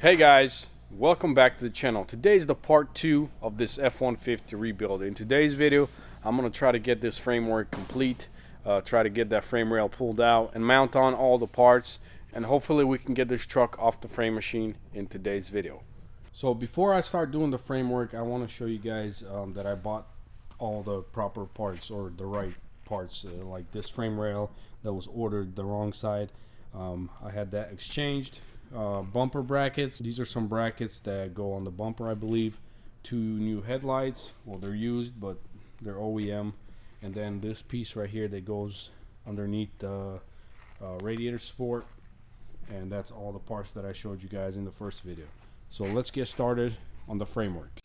Hey guys, welcome back to the channel. Today's the part 2 of this F-150 rebuild. In today's video, I'm going to try to get this framework complete, try to get that frame rail pulled out and mount on all the parts, and hopefully we can get this truck off the frame machine in today's video. So before I start doing the framework, I want to show you guys that I bought all the proper parts, or the right parts, like this frame rail that was ordered the wrong side. I had that exchanged. Bumper brackets, these are some brackets that go on the bumper, I believe. 2 new headlights, well, they're used but they're OEM, and then this piece right here that goes underneath the radiator support, and that's all the parts that I showed you guys in the first video. So let's get started on the framework.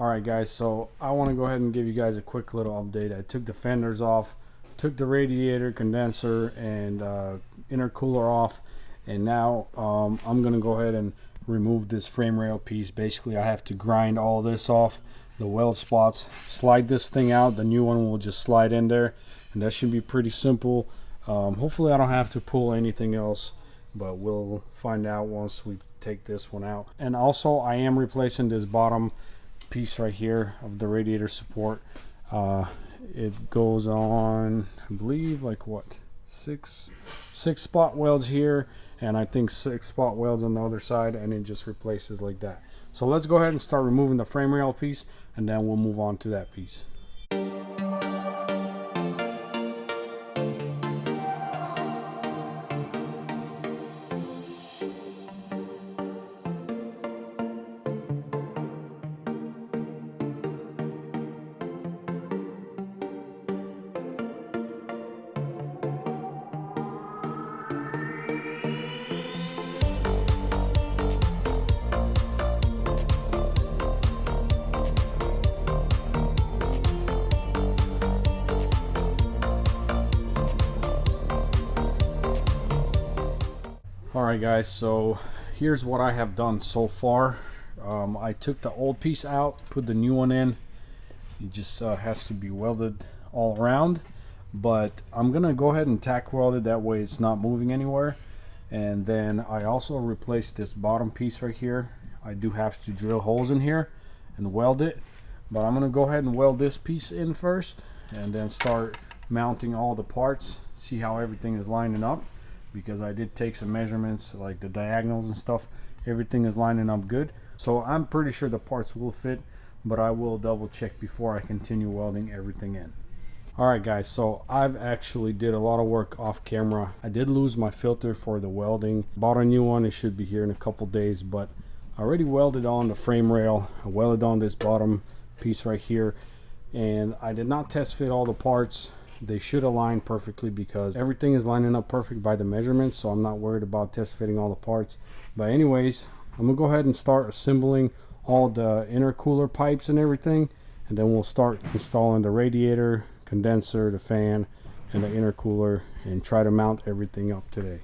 Alright guys, so I want to go ahead and give you guys a quick little update. I took the fenders off, took the radiator, condenser, and intercooler off, and now I'm going to go ahead and remove this frame rail piece. Basically I have to grind all this off, the weld spots, slide this thing out, the new one will just slide in there, and that should be pretty simple. Hopefully I don't have to pull anything else, but we'll find out once we take this one out. And also I am replacing this bottom piece right here of the radiator support. It goes on, I believe, like what, six spot welds here, and I think 6 spot welds on the other side, and it just replaces like that. So let's go ahead and start removing the frame rail piece, and then we'll move on to that piece. Alright guys, so here's what I have done so far. I took the old piece out, put the new one in. It just has to be welded all around, but I'm gonna go ahead and tack weld it, that way it's not moving anywhere. And then I also replaced this bottom piece right here. I do have to drill holes in here and weld it, but I'm gonna go ahead and weld this piece in first and then start mounting all the parts, see how everything is lining up, because I did take some measurements like the diagonals and stuff. Everything is lining up good, so I'm pretty sure the parts will fit, but I will double check before I continue welding everything in. Alright guys, so I've actually did a lot of work off camera. I did lose my filter for the welding. Bought a new one, it should be here in a couple days, but I already welded on the frame rail. I welded on this bottom piece right here, and I did not test fit all the parts. They should align perfectly because everything is lining up perfect by the measurements, so I'm not worried about test fitting all the parts. But anyways, I'm gonna go ahead and start assembling all the intercooler pipes and everything, and then we'll start installing the radiator, condenser, the fan, and the intercooler, and try to mount everything up today.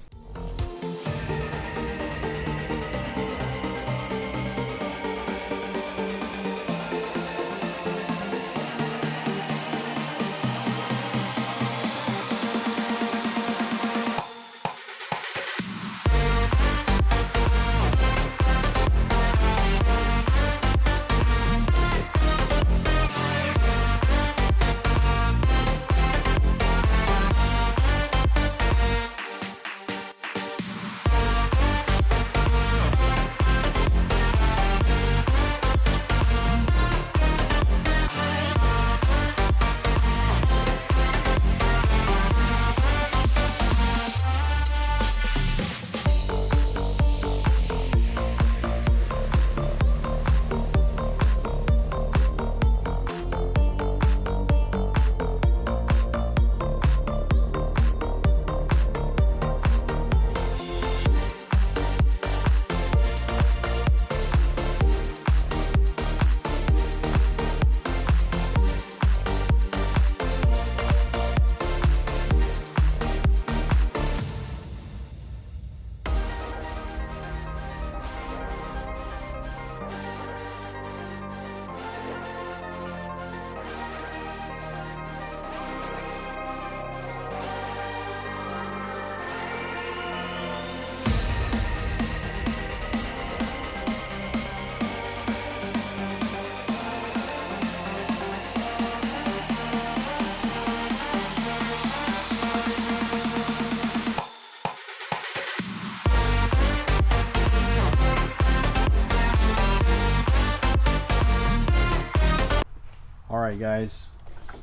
Alright guys,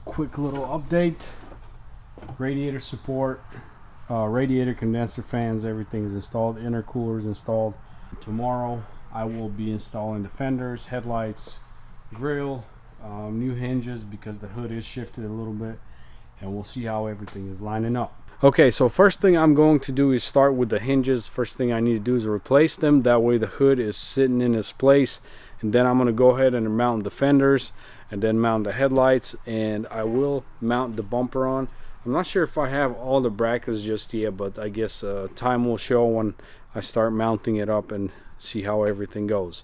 quick little update. Radiator support, radiator, condenser fans, everything is installed. Intercoolers installed. Tomorrow I will be installing the fenders, headlights, grill, new hinges because the hood is shifted a little bit, and we'll see how everything is lining up. Okay, so first thing I'm going to do is start with the hinges. First thing I need to do is replace them, that way the hood is sitting in its place. And then I'm going to go ahead and mount the fenders, and then mount the headlights, and I will mount the bumper on. I'm not sure if I have all the brackets just yet, but I guess time will show when I start mounting it up and see how everything goes.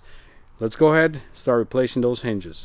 Let's go ahead, start replacing those hinges.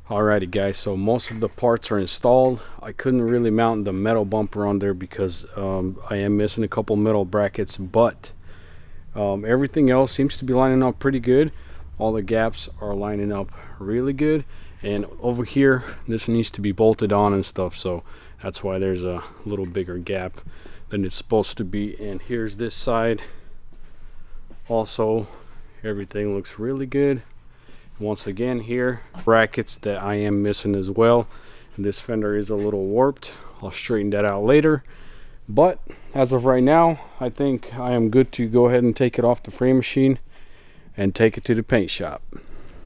Alrighty guys, so most of the parts are installed. I couldn't really mount the metal bumper on there because I am missing a couple metal brackets, but everything else seems to be lining up pretty good. All the gaps are lining up really good, and over here this needs to be bolted on and stuff, so that's why there's a little bigger gap than it's supposed to be. And here's this side also, everything looks really good. Once again, here brackets that I am missing as well, and this fender is a little warped. I'll straighten that out later, but as of right now I think I am good to go ahead and take it off the frame machine and take it to the paint shop.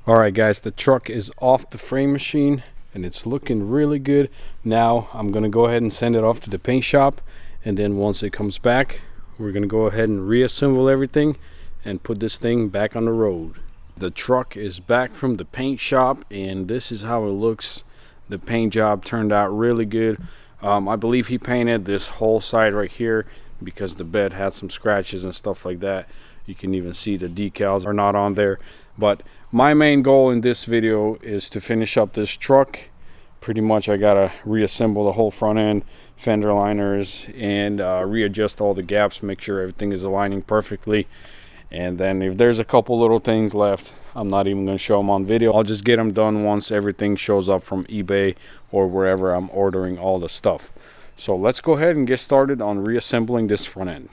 Alright guys, the truck is off the frame machine and it's looking really good. Now I'm gonna go ahead and send it off to the paint shop, and then once it comes back we're gonna go ahead and reassemble everything and put this thing back on the road. The truck is back from the paint shop and this is how it looks. The paint job turned out really good. I believe he painted this whole side right here because the bed had some scratches and stuff like that. You can even see the decals are not on there. But my main goal in this video is to finish up this truck. Pretty much I gotta reassemble the whole front end, fender liners, and readjust all the gaps, make sure everything is aligning perfectly. And then if there's a couple little things left, I'm not even going to show them on video. I'll just get them done once everything shows up from eBay or wherever I'm ordering all the stuff. So let's go ahead and get started on reassembling this front end.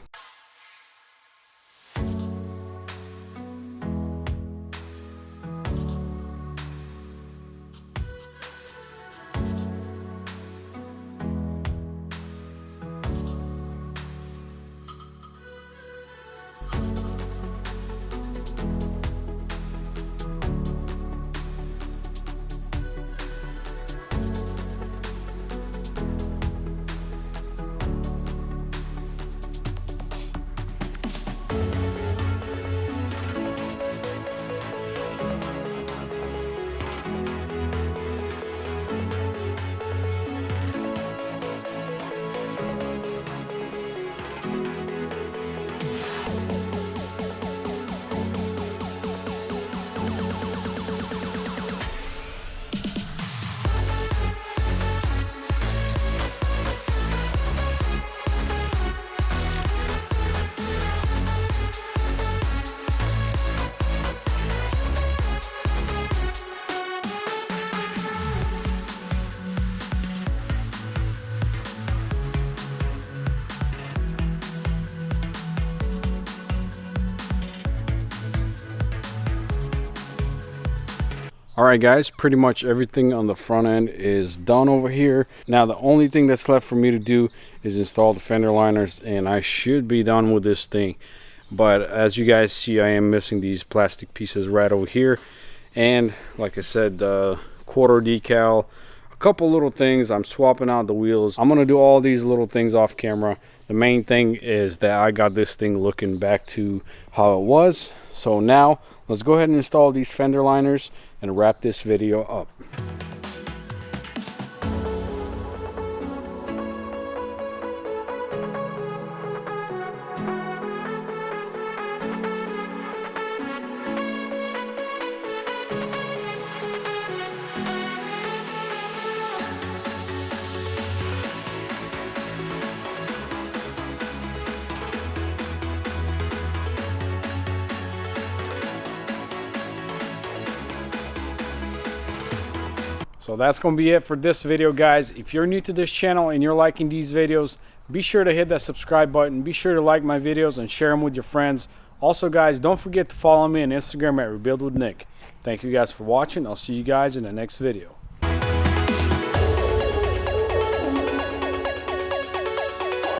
Alright guys, pretty much everything on the front end is done over here. Now the only thing that's left for me to do is install the fender liners, and I should be done with this thing. But as you guys see, I am missing these plastic pieces right over here, and like I said, the quarter decal, a couple little things. I'm swapping out the wheels. I'm gonna do all these little things off camera. The main thing is that I got this thing looking back to how it was. So now let's go ahead and install these fender liners and wrap this video up. So that's going to be it for this video, guys. If you're new to this channel and you're liking these videos, be sure to hit that subscribe button. Be sure to like my videos and share them with your friends. Also, guys, don't forget to follow me on Instagram at Rebuild with Nick. Thank you guys for watching. I'll see you guys in the next video.